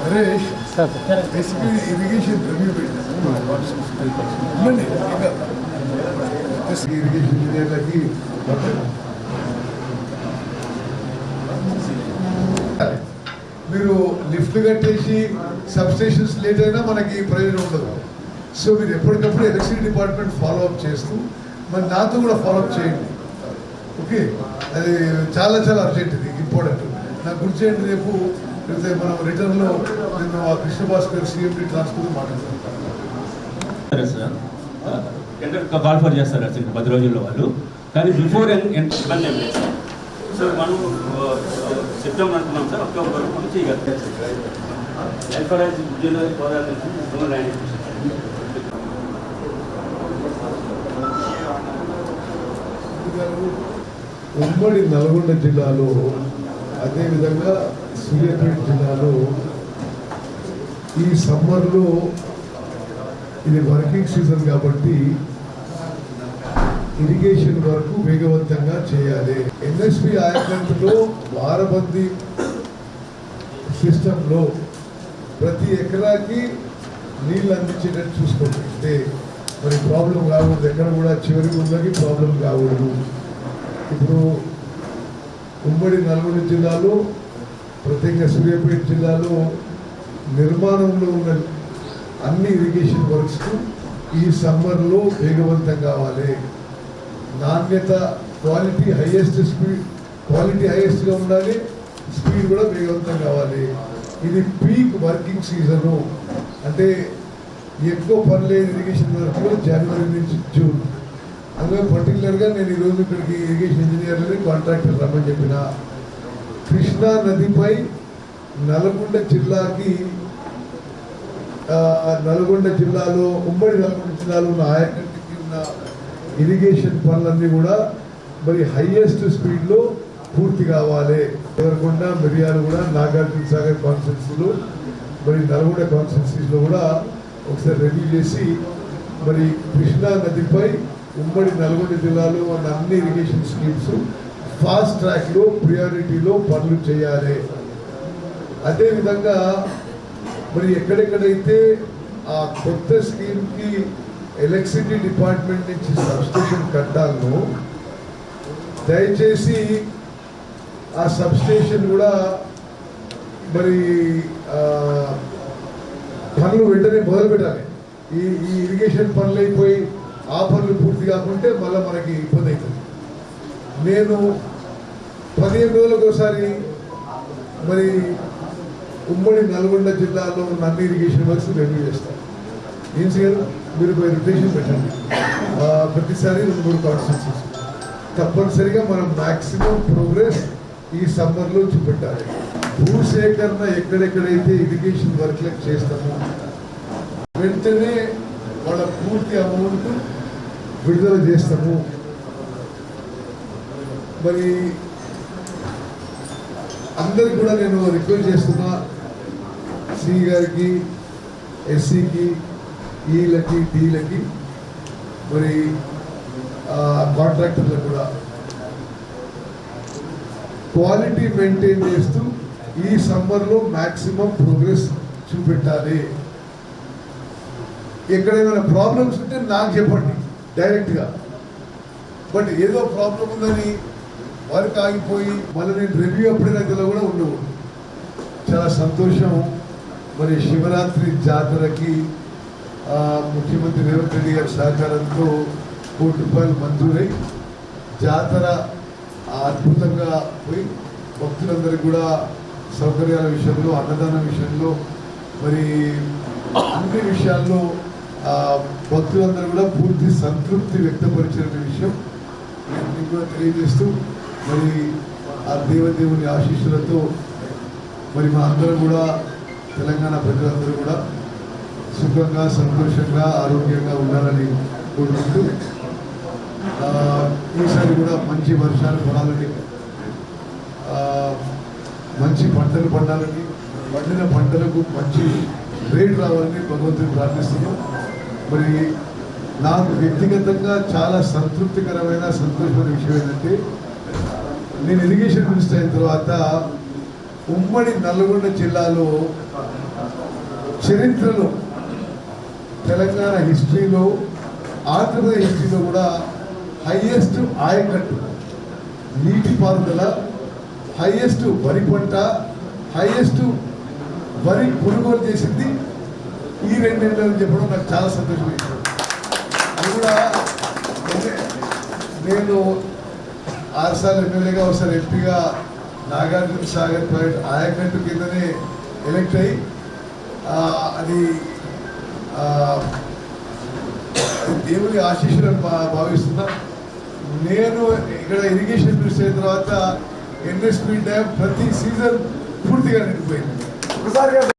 Harish, basically irrigation review irrigation engineer మీరు lift కట్టేసి substations late అయినా మనకి ప్రయోజనం ఉండదు. సో మీరు ఎప్పటికప్పుడు ఎలక్ట్రిసిటీ డిపార్ట్మెంట్ ఫాలో అప్ చేస్తూ మరి నాతో కూడా ఫాలో అప్ చేయండి. ఓకే, అది చాలా చాలా అర్జెంట్, ఇది ఇంపార్టెంట్. నాకు గుర్తు చేయండి, రేపు మనం రిటర్న్లో నేను ఆ కృష్ణ భాస్కర్ సిఎండి ట్రాన్స్పోర్ట్ మాట్లాడతాను. కాల్ ఫర్ చేస్తారు అసలు 10 రోజుల్లో వాళ్ళు, కానీ బిఫోర్ ఇబ్బంది ఏం లేదు. సో మనం సెప్టెంబర్ అనుకున్నాం సార్, అక్టోబర్ వరకు మనం చేయగలుగుతాం. ఉమ్మడి నల్గొండ జిల్లాలో, అదేవిధంగా సూర్యాపేట జిల్లాలో ఈ సమ్మర్లో ఇది వర్కింగ్ సీజన్ కాబట్టి ఇరిగేషన్ వరకు వేగవంతంగా చేయాలి. ఎన్ఎస్పి ఆయకట్టులో వారబందీ సిస్టంలో ప్రతి ఎకరాకి నీళ్ళు అందించేటట్టు చూసుకోండి. అంటే మరి ప్రాబ్లం కాకూడదు, ఎక్కడ కూడా చివరి ఉన్నది ప్రాబ్లం కాకూడదు. ఇప్పుడు ఉమ్మడి నల్గొండ జిల్లాలో, ప్రత్యేకంగా సూర్యాపేట జిల్లాలో నిర్మాణంలో ఉన్న అన్ని ఇరిగేషన్ వర్క్స్కు ఈ సమ్మర్లో వేగవంతం కావాలి. నాణ్యత, క్వాలిటీ హైయెస్ట్గా ఉండాలి, స్పీడ్ కూడా వేగవంతం కావాలి. ఇది పీక్ వర్కింగ్ సీజను, అంటే ఎక్కువ పనిలేదు ఇరిగేషన్ వర్క్లో జనవరి నుంచి జూన్. అందులో పర్టికులర్గా నేను ఈరోజు ఇక్కడికి ఇరిగేషన్ ఇంజనీర్లని కాంట్రాక్టర్ రమ్మని చెప్పిన. కృష్ణా నదిపై నల్గొండ జిల్లాకి, నల్గొండ జిల్లాలో, ఉమ్మడి నల్గొండ జిల్లాలో ఉన్న ఆయకట్టుకి ఉన్న ఇరిగేషన్ పనులన్నీ కూడా మరి హైయెస్ట్ స్పీడ్లో పూర్తి కావాలి. దేవరకొండ, మిర్యాలగూడ, నాగార్జున సాగర్ కాన్స్టిట్యున్సీలో, మరి నల్గొండ కాన్స్టిట్యున్సీలో కూడా ఒకసారి రివ్యూ చేసి మరి కృష్ణా నదిపై ఉమ్మడి నల్గొండ జిల్లాలో ఉన్న అన్ని ఇరిగేషన్ స్కీమ్స్ ఫాస్ట్ ట్రాక్లో, ప్రియారిటీలో పనులు చేయాలి. అదేవిధంగా మరి ఎక్కడెక్కడైతే ఆ కొత్త స్కీమ్కి ఎలక్ట్రిసిటీ డిపార్ట్మెంట్ నుంచి సబ్స్టేషన్ కట్టాలను, దయచేసి ఆ సబ్స్టేషన్ కూడా మరి పనులు వెంటనే మొదలు పెట్టాలి. ఈ ఇరిగేషన్ పనులు అయిపోయి ఆ పనులు పూర్తి కాకుంటే మళ్ళీ మనకి ఇబ్బంది అవుతుంది. నేను 15 రోజులకు ఒకసారి మరి ఉమ్మడి నల్గొండ జిల్లాలో ఉన్న అన్ని ఇరిగేషన్ వర్క్స్ రివ్యూ చేస్తాను. ఏం చేయాలి, మీరు రొటేషన్ పెట్టండి. ప్రతిసారి 2-3 కాన్స్టిట్యున్సీస్ తప్పనిసరిగా మనం మ్యాక్సిమం ప్రోగ్రెస్ ఈ సమ్మర్లో చూపెట్టాలి. భూసేకరణ ఎక్కడెక్కడైతే ఇరిగేషన్ వర్క్లకు చేస్తామో వెంటనే వాళ్ళ పూర్తి అమౌంట్ విడుదల చేస్తాము. మరి అందరికి కూడా నేను రిక్వెస్ట్ చేస్తున్నా, సి గారికి, ఎస్సీకి, ఈలకి, డీలకి, మరి కాంట్రాక్టర్లకు కూడా క్వాలిటీ మెయింటైన్ చేస్తూ ఈ సమ్మర్లో మ్యాక్సిమం ప్రోగ్రెస్ చూపెట్టాలి. ఎక్కడైనా ప్రాబ్లమ్స్ ఉంటే నాకు చెప్పండి డైరెక్ట్గా. బట్ ఏదో ప్రాబ్లం ఉందని వర్క్ ఆగిపోయి మళ్ళీ నేను రివ్యూ అప్పుడైనా కూడా ఉండవు. చాలా సంతోషం. మరి శివరాత్రి జాతరకి ముఖ్యమంత్రి రేవంత్ రెడ్డి గారి సహకారంతో ₹1 కోటి మంజూరై జాతర అద్భుతంగా పోయి భక్తులందరికీ కూడా సౌకర్యాల విషయంలో, అన్నదానం విషయంలో, మరి అన్ని విషయాల్లో భక్తులందరూ కూడా పూర్తి సంతృప్తి వ్యక్తపరిచిన విషయం నేను మీకు కూడా తెలియజేస్తూ మరి ఆ దేవదేవుని ఆశీస్సులతో మరి మా అందరం కూడా తెలంగాణ ప్రజలందరూ కూడా సుఖంగా సంతోషంగా ఆరోగ్యంగా ఉండాలని కోరుకుంటూ ఈసారి కూడా మంచి వర్షాలు పడాలని మంచి పంటలు పండాలని పండిన పంటలకు మంచి రేట్ రావాలని భగవంతుని ప్రార్థిస్తున్నాం. మరి నాకు వ్యక్తిగతంగా చాలా సంతృప్తికరమైన సంతోషమైన విషయం ఏంటంటే నేను ఇరిగేషన్ మినిస్టర్ అయిన తర్వాత ఉమ్మడి నల్గొండ జిల్లాలో చరిత్రలో తెలంగాణ హిస్టరీలో ఆంధ్రప్రదేశ్ హిస్టరీలో కూడా హైయెస్ట్ ఆయకట్టు నీటిపారుదల, హైయెస్ట్ వరి పంట, హైయెస్ట్ వరి కొనుగోలు చేసింది ఈ 2 నెలలు చెప్పడం నాకు చాలా సంతోషమైంది. అది కూడా నేను 6 సార్లు ఎమ్మెల్యేగా ఒకసారి ఎంపీగా నాగార్జున సాగర్ ప్రాజెక్ట్ ఆయకట్టు కిందనే ఎలక్ట్ అయ్యి అది దేవుని ఆశీస్సులను భావిస్తున్నా. నేను ఇక్కడ ఇరిగేషన్ మినిస్టర్ అయిన తర్వాత ఎన్ఎస్పి డ్యామ్ ప్రతి సీజన్ పూర్తిగా నిండిపోయింది.